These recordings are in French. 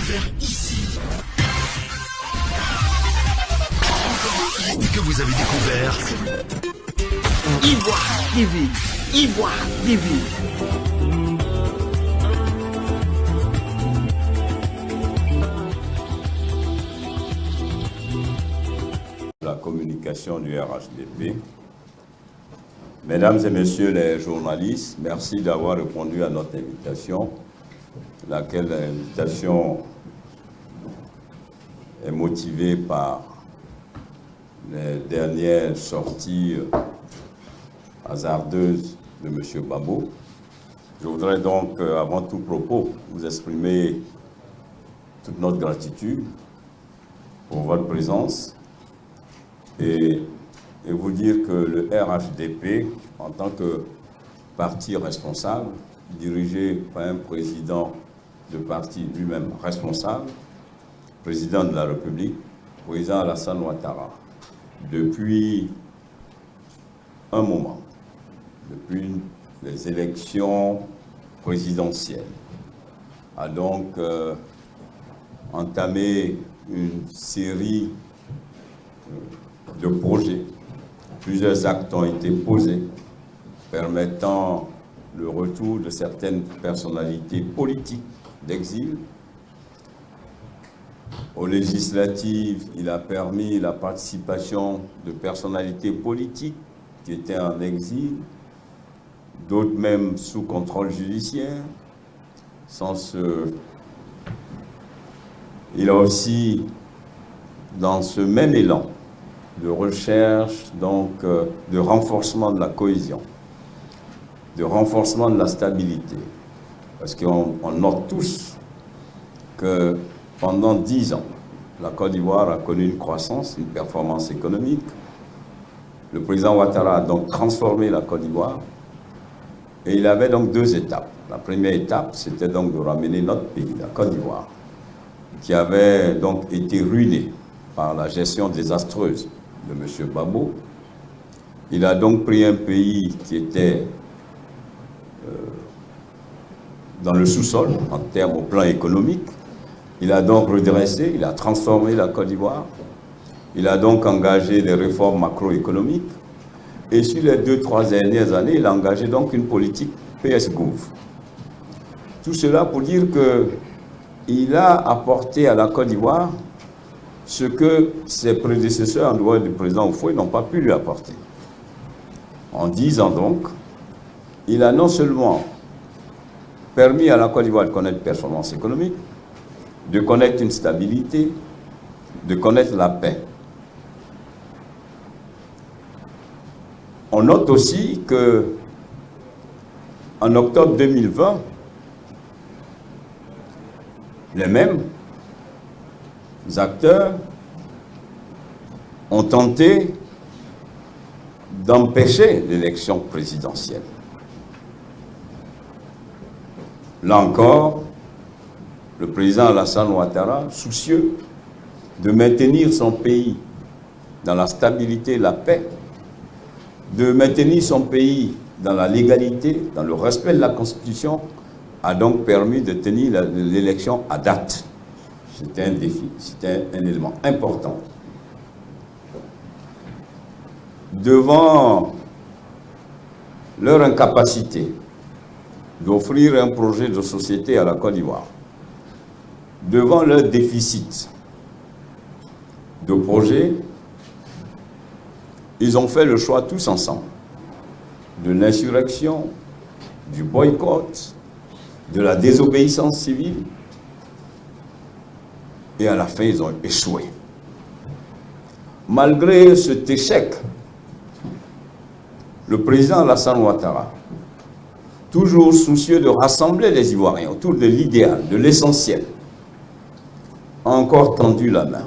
découvert ici. Et que vous avez découvert Ivoire TV. Ivoire TV. La communication du RHDP. Mesdames et messieurs les journalistes, merci d'avoir répondu à notre invitation, laquelle invitation est motivée par les dernières sorties hasardeuses de M. Babo. Je voudrais donc, avant tout propos, vous exprimer toute notre gratitude pour votre présence et vous dire que le RHDP, en tant que parti responsable, dirigé par un président de parti lui-même responsable, président de la République, président Alassane Ouattara, depuis un moment, depuis les élections présidentielles, a donc entamé une série de projets. Plusieurs actes ont été posés permettant le retour de certaines personnalités politiques d'exil. Aux législatives, il a permis la participation de personnalités politiques qui étaient en exil, d'autres même sous contrôle judiciaire. Il a aussi, dans ce même élan de recherche, donc de renforcement de la cohésion, de renforcement de la stabilité, parce qu'on note tous que pendant 10 ans, la Côte d'Ivoire a connu une croissance, une performance économique. Le président Ouattara a donc transformé la Côte d'Ivoire et il avait donc 2 étapes. La première étape, c'était donc de ramener notre pays, la Côte d'Ivoire, qui avait donc été ruiné par la gestion désastreuse de M. Babo. Il a donc pris un pays qui était dans le sous-sol en termes au plan économique. Il a donc redressé, il a transformé la Côte d'Ivoire. Il a donc engagé des réformes macroéconomiques. Et sur les 2-3 dernières années, il a engagé donc une politique PS-Gouv. Tout cela pour dire qu'il a apporté à la Côte d'Ivoire ce que ses prédécesseurs, en dehors du président Oufoué, n'ont pas pu lui apporter. En 10 ans donc, il a non seulement permis à la Côte d'Ivoire de connaître une performance économique, de connaître une stabilité, de connaître la paix. On note aussi que en octobre 2020, les mêmes acteurs ont tenté d'empêcher l'élection présidentielle. Là encore, le président Alassane Ouattara, soucieux de maintenir son pays dans la stabilité et la paix, de maintenir son pays dans la légalité, dans le respect de la Constitution, a donc permis de tenir l'élection à date. C'était un défi, c'était un élément important. Devant leur incapacité d'offrir un projet de société à la Côte d'Ivoire, devant leur déficit de projet, ils ont fait le choix tous ensemble de l'insurrection, du boycott, de la désobéissance civile, et à la fin, ils ont échoué. Malgré cet échec, le président Alassane Ouattara, toujours soucieux de rassembler les Ivoiriens autour de l'idéal, de l'essentiel, a encore tendu la main,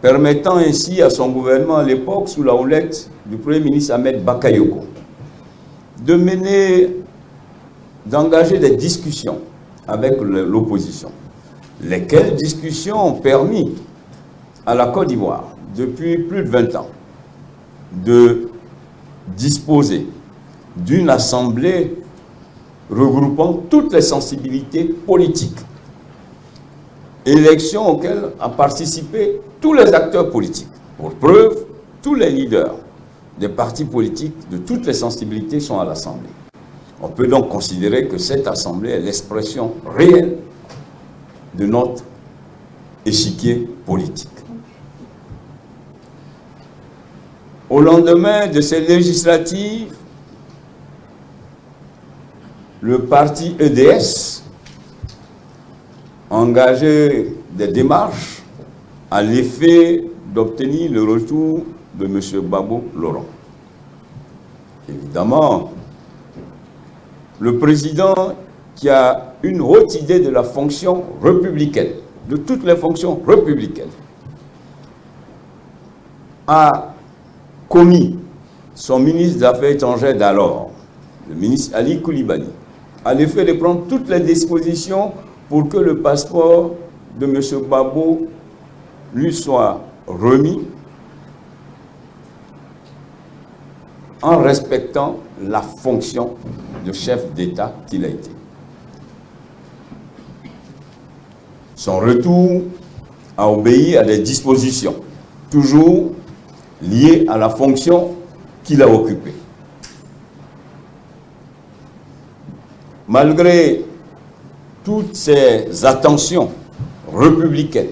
permettant ainsi à son gouvernement à l'époque, sous la houlette du Premier ministre Ahmed Bakayoko, d'engager des discussions avec l'opposition, lesquelles discussions ont permis à la Côte d'Ivoire, depuis plus de 20 ans, de disposer d'une assemblée regroupant toutes les sensibilités politiques. Élections auxquelles ont participé tous les acteurs politiques. Pour preuve, tous les leaders des partis politiques de toutes les sensibilités sont à l'Assemblée. On peut donc considérer que cette Assemblée est l'expression réelle de notre échiquier politique. Au lendemain de ces législatives, le parti EDS a engagé des démarches à l'effet d'obtenir le retour de M. Gbagbo Laurent. Évidemment, le président qui a une haute idée de la fonction républicaine, de toutes les fonctions républicaines, a commis son ministre des Affaires étrangères d'alors, le ministre Ali Koulibaly, à l'effet de prendre toutes les dispositions pour que le passeport de M. Gbagbo lui soit remis en respectant la fonction de chef d'État qu'il a été. Son retour a obéi à des dispositions, toujours liées à la fonction qu'il a occupée. Malgré toutes ces attentions républicaines,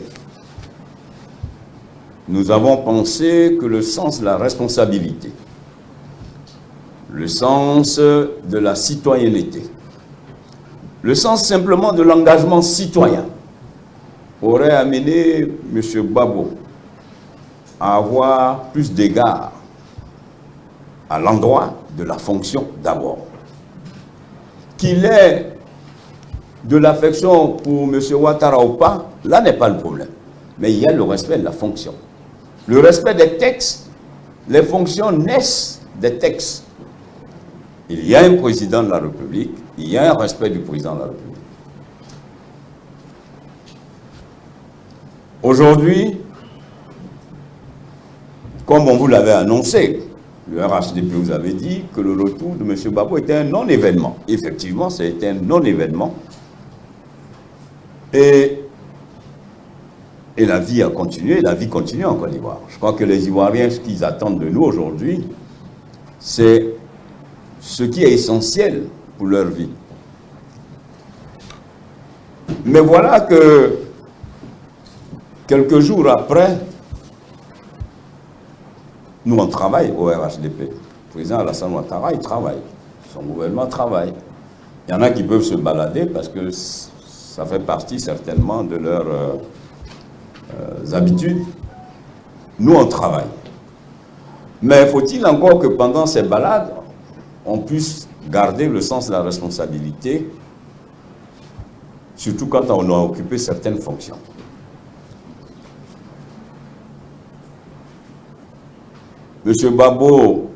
nous avons pensé que le sens de la responsabilité, le sens de la citoyenneté, le sens simplement de l'engagement citoyen aurait amené M. Gbagbo à avoir plus d'égard à l'endroit de la fonction d'abord. Qu'il ait de l'affection pour M. Ouattara ou pas, là n'est pas le problème. Mais il y a le respect de la fonction. Le respect des textes, les fonctions naissent des textes. Il y a un président de la République, il y a un respect du président de la République. Aujourd'hui, comme on vous l'avait annoncé, le RHDP vous avait dit que le retour de M. Gbagbo était un non-événement. Effectivement, c'était un non-événement. Et la vie a continué, la vie continue en Côte d'Ivoire. Je crois que les Ivoiriens, ce qu'ils attendent de nous aujourd'hui, c'est ce qui est essentiel pour leur vie. Mais voilà que quelques jours après, nous on travaille au RHDP. Le président Alassane Ouattara, il travaille. Son gouvernement travaille. Il y en a qui peuvent se balader parce que ça fait partie certainement de leurs habitudes. Nous on travaille. Mais faut-il encore que pendant ces balades, on puisse garder le sens de la responsabilité, surtout quand on a occupé certaines fonctions. M. Gbagbo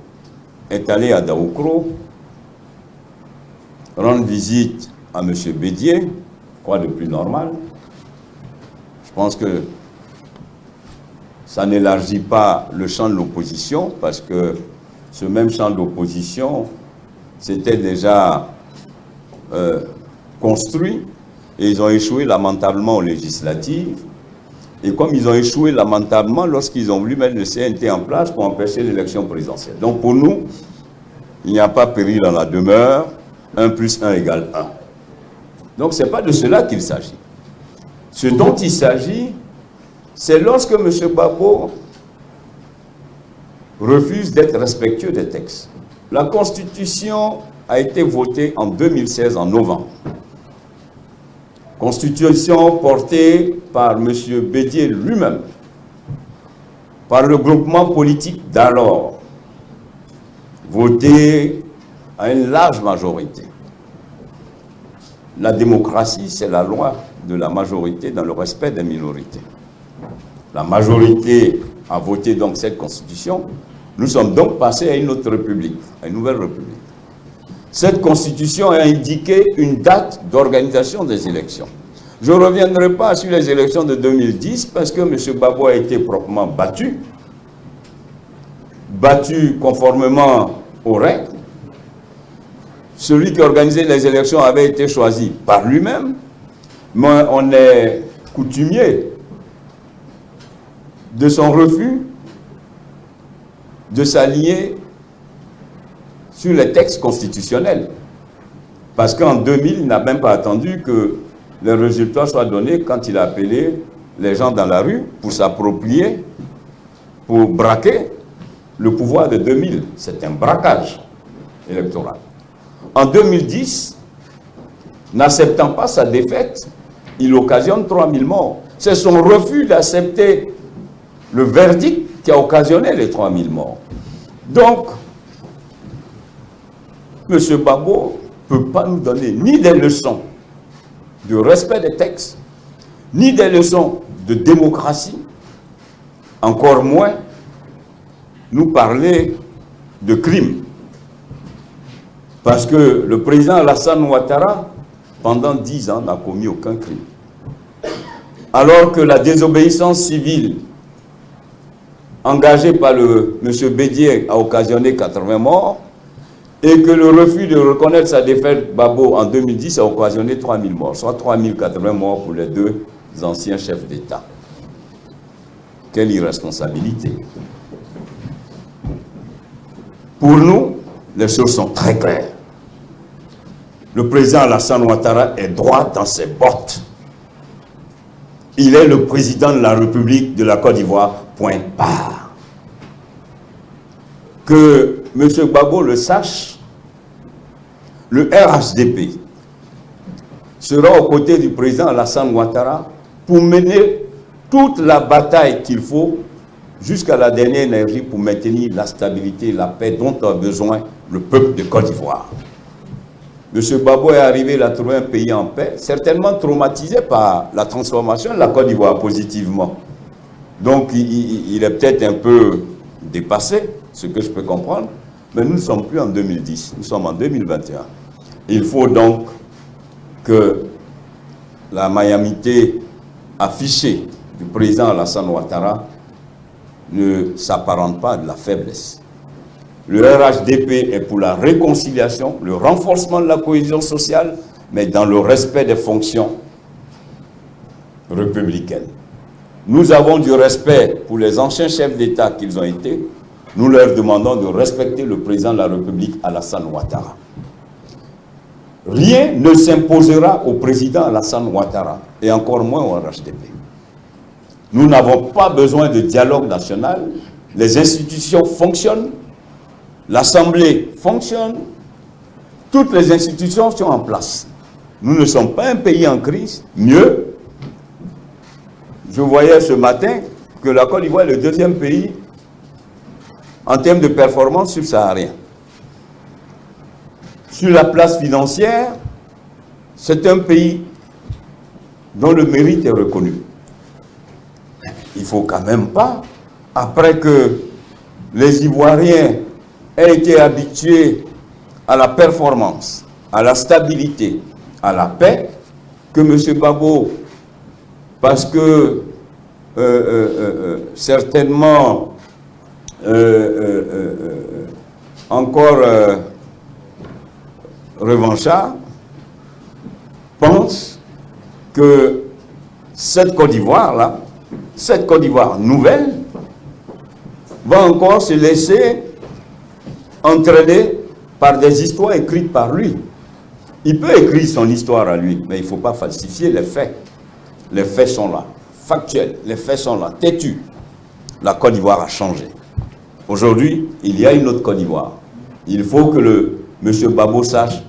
est allé à Daoukro rendre visite à M. Bédié, quoi de plus normal. Je pense que ça n'élargit pas le champ de l'opposition, parce que ce même champ d'opposition s'était déjà construit, et ils ont échoué lamentablement aux législatives. Et comme ils ont échoué lamentablement lorsqu'ils ont voulu mettre le CNT en place pour empêcher l'élection présidentielle. Donc pour nous, il n'y a pas péril dans la demeure, 1 + 1 = 1. Donc ce n'est pas de cela qu'il s'agit. Ce dont il s'agit, c'est lorsque M. Gbagbo refuse d'être respectueux des textes. La Constitution a été votée en 2016, en novembre. Constitution portée par M. Bédié lui-même, par le groupement politique d'alors, votée à une large majorité. La démocratie, c'est la loi de la majorité dans le respect des minorités. La majorité a voté donc cette constitution. Nous sommes donc passés à une autre république, à une nouvelle république. Cette constitution a indiqué une date d'organisation des élections. Je ne reviendrai pas sur les élections de 2010 parce que M. Gbagbo a été proprement battu conformément aux règles. Celui qui organisait les élections avait été choisi par lui-même, mais on est coutumier de son refus de s'aligner sur les textes constitutionnels. Parce qu'en 2000, il n'a même pas attendu que les résultats soient donnés quand il a appelé les gens dans la rue pour s'approprier, pour braquer le pouvoir de 2000. C'est un braquage électoral. En 2010, n'acceptant pas sa défaite, il occasionne 3000 morts. C'est son refus d'accepter le verdict qui a occasionné les 3000 morts. Donc, M. Gbagbo ne peut pas nous donner ni des leçons de respect des textes, ni des leçons de démocratie, encore moins nous parler de crimes. Parce que le président Alassane Ouattara, pendant 10 ans, n'a commis aucun crime. Alors que la désobéissance civile engagée par M. Bédié a occasionné 80 morts, et que le refus de reconnaître sa défaite Gbagbo en 2010 a occasionné 3000 morts, soit 3080 morts pour les deux anciens chefs d'État. Quelle irresponsabilité! Pour nous, les choses sont très claires. Le président Alassane Ouattara est droit dans ses bottes. Il est le président de la République de la Côte d'Ivoire, point barre. Que M. Gbagbo le sache, le RHDP sera aux côtés du président Alassane Ouattara pour mener toute la bataille qu'il faut jusqu'à la dernière énergie pour maintenir la stabilité et la paix dont a besoin le peuple de Côte d'Ivoire. M. Gbagbo est arrivé, il a trouvé un pays en paix, certainement traumatisé par la transformation de la Côte d'Ivoire positivement. Donc il est peut-être un peu dépassé, ce que je peux comprendre, mais nous ne sommes plus en 2010, nous sommes en 2021. Il faut donc que la magnanimité affichée du président Alassane Ouattara ne s'apparente pas à de la faiblesse. Le RHDP est pour la réconciliation, le renforcement de la cohésion sociale, mais dans le respect des fonctions républicaines. Nous avons du respect pour les anciens chefs d'État qu'ils ont été. Nous leur demandons de respecter le président de la République, Alassane Ouattara. Rien ne s'imposera au président Alassane Ouattara, et encore moins au RHDP. Nous n'avons pas besoin de dialogue national. Les institutions fonctionnent, l'Assemblée fonctionne, toutes les institutions sont en place. Nous ne sommes pas un pays en crise. Mieux, je voyais ce matin que la Côte d'Ivoire est le deuxième pays en termes de performance subsaharien. Sur la place financière, c'est un pays dont le mérite est reconnu. Il ne faut quand même pas, après que les Ivoiriens aient été habitués à la performance, à la stabilité, à la paix, que M. Gbagbo, parce que certainement encore revanchard, pense que cette Côte d'Ivoire-là, cette Côte d'Ivoire nouvelle, va encore se laisser entraîner par des histoires écrites par lui. Il peut écrire son histoire à lui, mais il ne faut pas falsifier les faits. Les faits sont là, factuels, les faits sont là, têtus. La Côte d'Ivoire a changé. Aujourd'hui, il y a une autre Côte d'Ivoire. Il faut que M. Gbagbo sache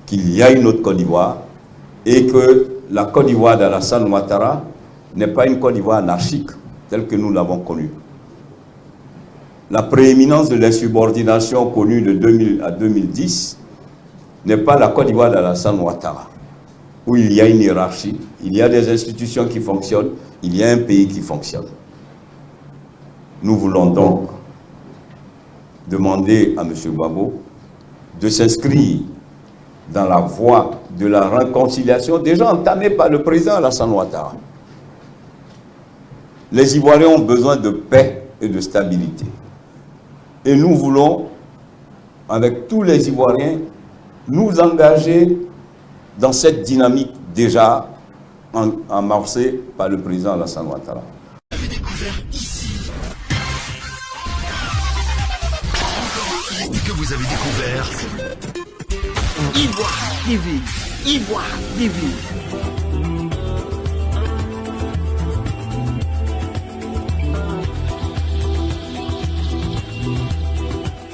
qu'il y a une autre Côte d'Ivoire et que la Côte d'Ivoire d'Alassane Ouattara n'est pas une Côte d'Ivoire anarchique telle que nous l'avons connue. La prééminence de l'insubordination connue de 2000 à 2010 n'est pas la Côte d'Ivoire d'Alassane Ouattara, où il y a une hiérarchie, il y a des institutions qui fonctionnent, il y a un pays qui fonctionne. Nous voulons donc demander à M. Gbagbo de s'inscrire dans la voie de la réconciliation déjà entamée par le président Alassane Ouattara. Les Ivoiriens ont besoin de paix et de stabilité. Et nous voulons, avec tous les Ivoiriens, nous engager dans cette dynamique déjà amorcée par le président Alassane Ouattara. Vous avez découvert ici. Que vous avez découvert Ivoire TV. Ivoire TV.